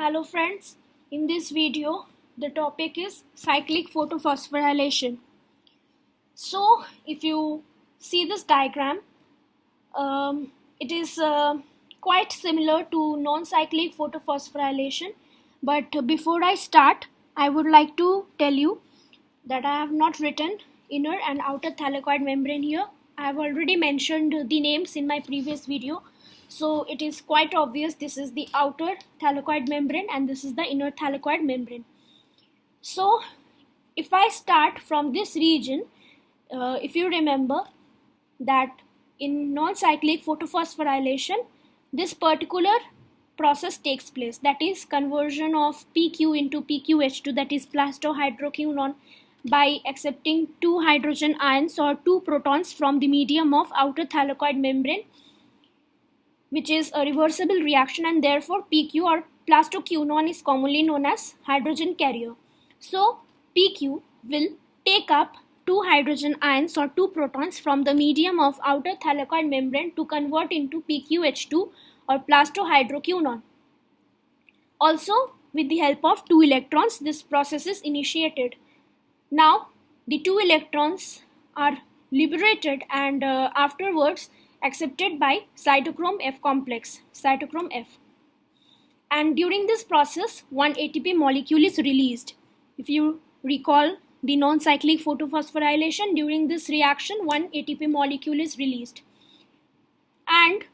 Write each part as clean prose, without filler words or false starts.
Hello friends, in this video the topic is cyclic photophosphorylation. So if you see this diagram, it is quite similar to non-cyclic photophosphorylation, but before I start I would like to tell you that I have not written inner and outer thylakoid membrane here. I have already mentioned the names in my previous video. So it is quite obvious this is the outer thylakoid membrane and this is the inner thylakoid membrane. So if I start from this region, if you remember that in non-cyclic photophosphorylation, this particular process takes place, that is conversion of PQ into PQH2, that is plastohydroquinone, by accepting two hydrogen ions or two protons from the medium of outer thylakoid membrane, which is a reversible reaction, and therefore PQ or plastoquinone is commonly known as hydrogen carrier. So PQ will take up two hydrogen ions or two protons from the medium of outer thylakoid membrane to convert into PQH2 or plastohydroquinone. Also, with the help of two electrons, this process is initiated. Now, the two electrons are liberated and afterwards accepted by cytochrome F complex, cytochrome F. And during this process, one ATP molecule is released. If you recall the non-cyclic photophosphorylation, during this reaction, one ATP molecule is released. And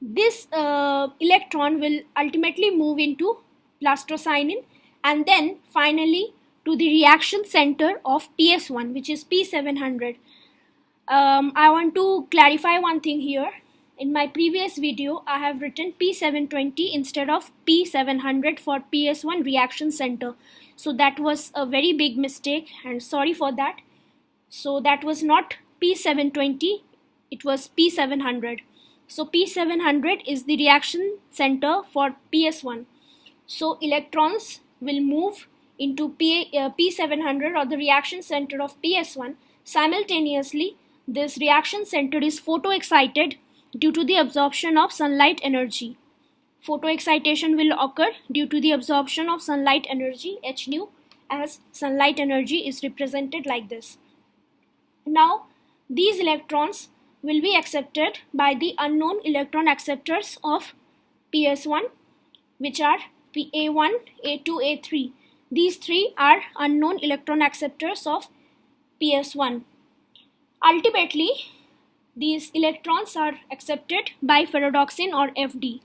this electron will ultimately move into plastocyanin and then finally to the reaction center of PS1, which is P700. I want to clarify one thing here. In my previous video, I have written P720 instead of P700 for PS1 reaction center. So that was a very big mistake and sorry for that. So that was not P720, it was P700. So P700 is the reaction center for PS1. So electrons will move into P700 or the reaction center of PS1. Simultaneously, this reaction center is photoexcited due to the absorption of sunlight energy. Photoexcitation will occur due to the absorption of sunlight energy, H nu, as sunlight energy is represented like this. Now, these electrons will be accepted by the unknown electron acceptors of PS1, which are A1, A2, A3. These three are unknown electron acceptors of PS1. Ultimately, these electrons are accepted by ferredoxin or FD.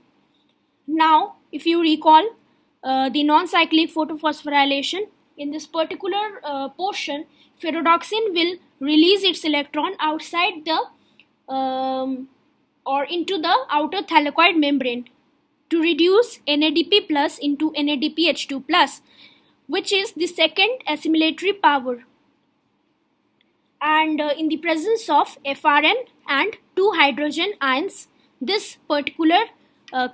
Now, if you recall the non-cyclic photophosphorylation, in this particular portion, ferredoxin will release its electron outside the or into the outer thylakoid membrane to reduce NADP plus into NADPH2 plus, which is the second assimilatory power. And in the presence of FRN and two hydrogen ions, this particular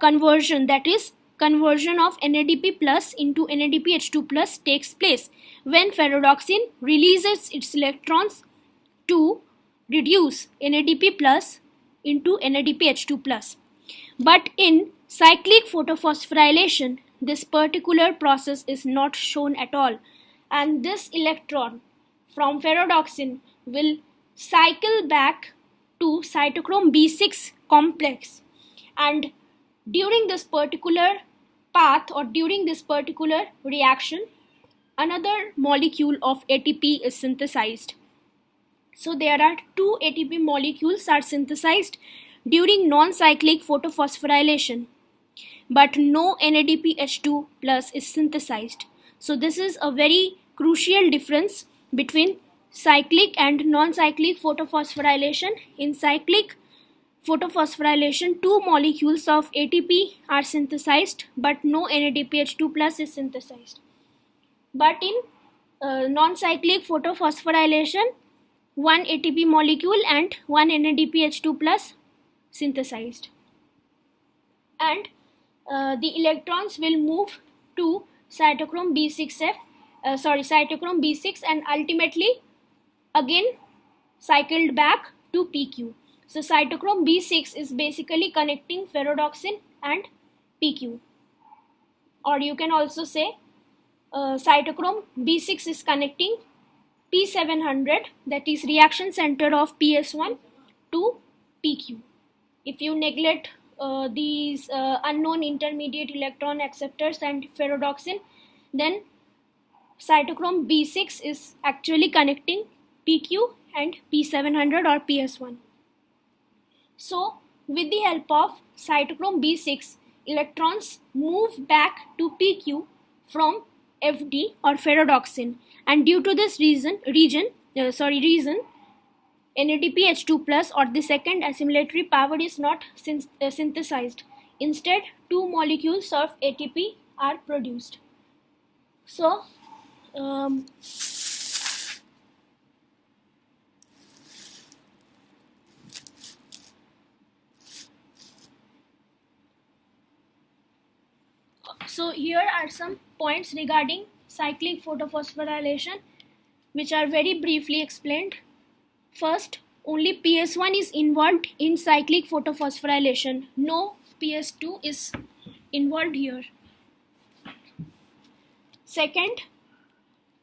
conversion, that is conversion of NADP plus into NADPH2 plus, takes place when ferredoxin releases its electrons to reduce NADP plus into NADPH2 plus. But in cyclic photophosphorylation, this particular process is not shown at all, and this electron from ferredoxin will cycle back to cytochrome B6 complex, and during this particular path or during this particular reaction, another molecule of ATP is synthesized. So there are two ATP molecules are synthesized during non-cyclic photophosphorylation, but no NADPH2 plus is synthesized. So this is a very crucial difference between cyclic and non-cyclic photophosphorylation. In cyclic photophosphorylation, two molecules of ATP are synthesized, but no NADPH2 plus is synthesized. But in non-cyclic photophosphorylation, one ATP molecule and one NADPH2 plus synthesized, and the electrons will move to cytochrome B6 and ultimately again cycled back to PQ. So cytochrome B6 is basically connecting ferredoxin and PQ. or you can also say cytochrome B6 is connecting P700, that is reaction center of PS1, to PQ. If you neglect these unknown intermediate electron acceptors and ferredoxin, then cytochrome B6 is actually connecting PQ and P700 or PS1. So, with the help of cytochrome B6, electrons move back to PQ from FD or ferredoxin, and due to this reason, NADPH2 plus or the second assimilatory power is not synthesized. Instead, two molecules of ATP are produced. So, so here are some points regarding cyclic photophosphorylation, which are very briefly explained. First, only PS1 is involved in cyclic photophosphorylation. No PS2 is involved here. Second,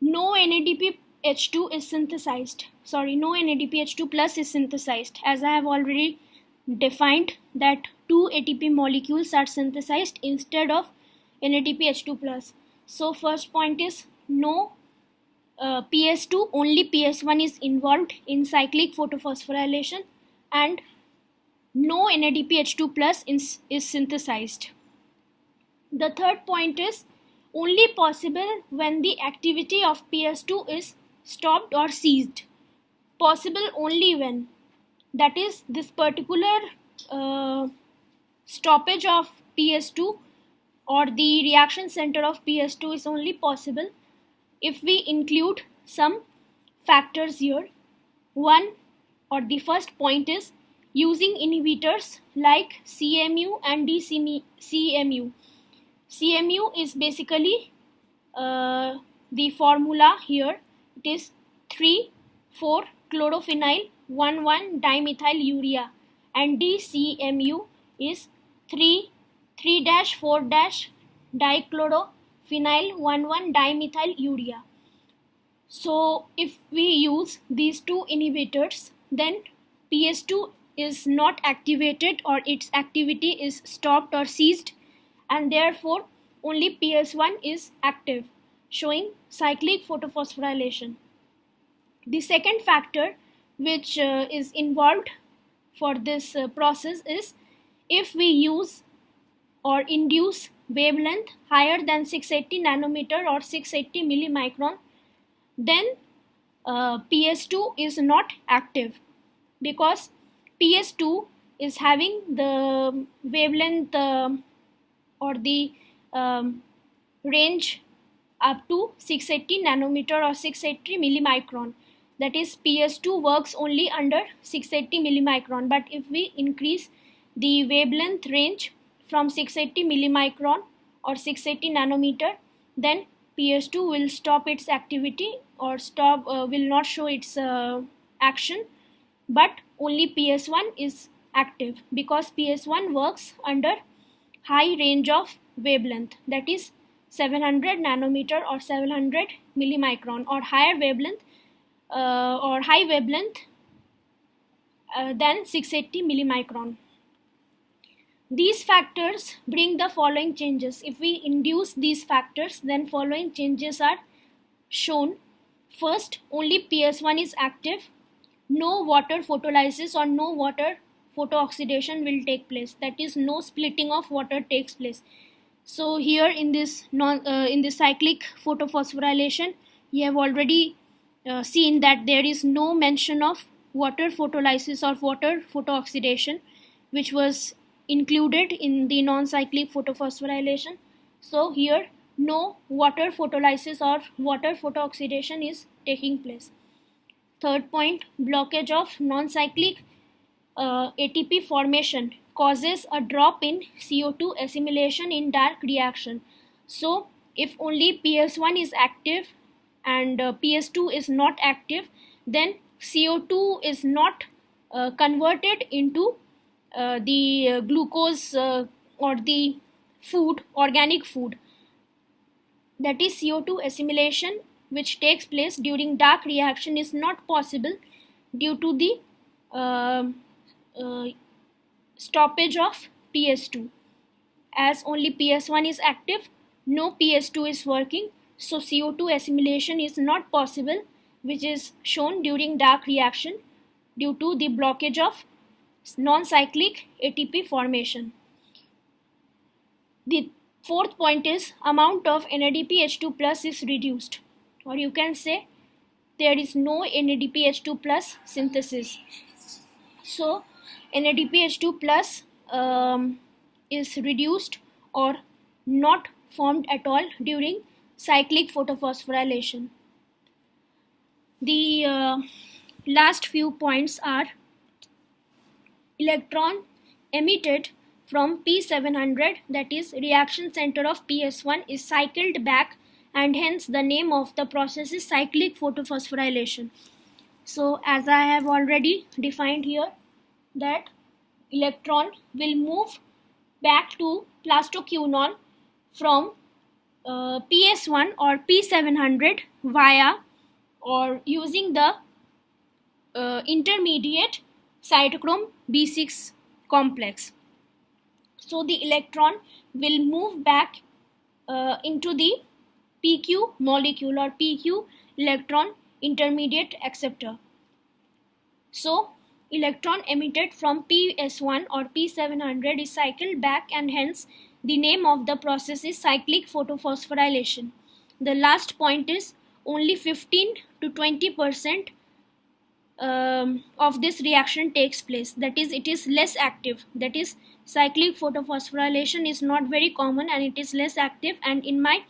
no NADPH2 is synthesized. No NADPH2 plus is synthesized. As I have already defined that two ATP molecules are synthesized instead of NADPH2 plus. So first point is no PS2, only PS1 is involved in cyclic photophosphorylation, and no NADPH2 plus is synthesized. The third point is only possible when the activity of PS2 is stopped or ceased. Possible only when, that is, this particular stoppage of PS2 or the reaction center of PS2 is only possible if we include some factors here. One, or the first point, is using inhibitors like CMU and DCMU. CMU is basically the formula here. It is 3,4-chlorophenyl 1,1-dimethylurea, and DCMU is 3,4-dichloro-phenyl 1,1-dimethylurea. So if we use these two inhibitors, then PS2 is not activated or its activity is stopped or ceased, and therefore only PS1 is active, showing cyclic photophosphorylation. The second factor which is involved for this process is if we use or induce wavelength higher than 680 nanometer or 680 millimicron, then PS2 is not active, because PS2 is having the wavelength or the range up to 680 nanometer or 680 millimicron. That is, PS2 works only under 680 millimicron, but if we increase the wavelength range from 680 millimicron or 680 nanometer, then PS2 will stop its activity or will not show its action, but only PS1 is active, because PS1 works under high range of wavelength, that is 700 nanometer or 700 millimicron, or higher wavelength or high wavelength than 680 millimicron. These factors bring the following changes. If we induce these factors, then following changes are shown. First, only PS1 is active. No water photolysis or no water photooxidation will take place. That is, no splitting of water takes place. So here in this cyclic photophosphorylation, you have already seen that there is no mention of water photolysis or water photooxidation, which was included in the non-cyclic photophosphorylation. So here no water photolysis or water photooxidation is taking place. Third point, blockage of non-cyclic ATP formation causes a drop in CO2 assimilation in dark reaction. So if only PS1 is active and PS2 is not active, then CO2 is not converted into the glucose or the food, organic food. that is CO2 assimilation, which takes place during dark reaction, is not possible due to the uh, uh, stoppage of PS2. As only PS1 is active, no PS2 is working, so CO2 assimilation is not possible, which is shown during dark reaction due to the blockage of non-cyclic ATP formation. The fourth point is amount of NADPH2 plus is reduced, or you can say there is no NADPH2 plus synthesis. So NADPH2 plus is reduced or not formed at all during cyclic photophosphorylation. The last few points are electron emitted from P700, that is reaction center of PS1, is cycled back, and hence the name of the process is cyclic photophosphorylation. So as I have already defined here, that electron will move back to plastoquinone from PS1 or P700 via or using the intermediate cytochrome B6 complex. So the electron will move back into the PQ molecule or PQ electron intermediate acceptor. So electron emitted from PS1 or P700 is cycled back, and hence the name of the process is cyclic photophosphorylation. The last point is only 15 to 20% of this reaction takes place, that is it is less active, that is cyclic photophosphorylation is not very common and it is less active. And in my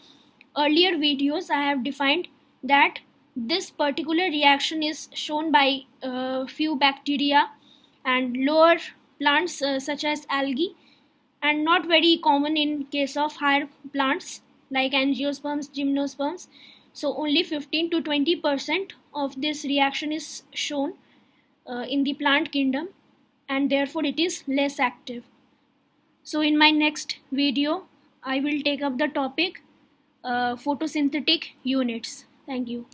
earlier videos I have defined that this particular reaction is shown by few bacteria and lower plants such as algae, and not very common in case of higher plants like angiosperms, gymnosperms. So only 15 to 20% of this reaction is shown in the plant kingdom, and therefore it is less active. So in my next video I will take up the topic photosynthetic units. Thank you.